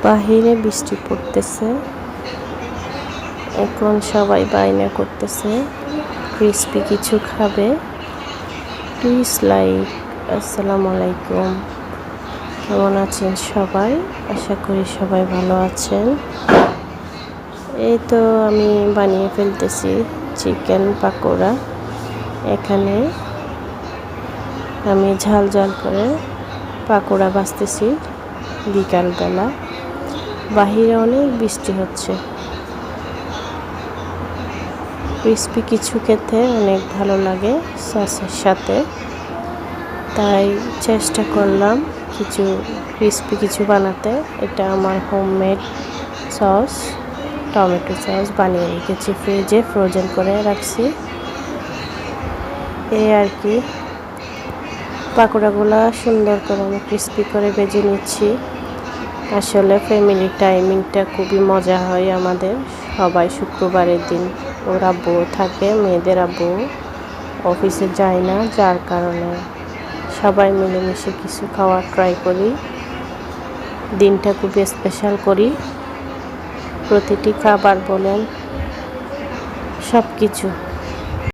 বাহিরে বৃষ্টি পড়তেছে। এখন সবাই বায়না করতেছে ক্রিসপি কিছু খাবে। Please like. আসসালামু আলাইকুম, কেমন আছেন সবাই? আশা করি সবাই ভালো আছেন। এই তো আমি বানিয়ে ফেলতেছি চিকেন পাকোড়া। এখানে আমি ঝাল ঝাল করে পাকোড়া ভাজতেছি বিকালবেলা। বাহিরে অনেক বৃষ্টি হচ্ছে। ক্রিসপি কিছু খেতে অনেক ভালো লাগে সসের সাথে, তাই চেষ্টা করলাম কিছু ক্রিসপি কিছু বানাতে। এটা আমার হোমমেড সস, টমেটো সস বানিয়ে রেখেছি ফ্রিজে, ফ্রোজেন করে রাখছি। এই আর কি, পাকোড়াগুলো সুন্দর করে আমি ক্রিসপি করে ভেজে নিচ্ছি। আসলে ফ্যামিলি টাইমিংটা খুবই মজা হয় আমাদের। সবাই শুক্রবারের দিন ওর আব্বু থাকে, মেয়েদের আব্বু অফিসে যায় না, যার কারণে সবাই মিলেমিশে কিছু খাওয়ার ট্রাই করি। দিনটা খুবই স্পেশাল করি। প্রতিটি খাবার বলেন, সব কিছু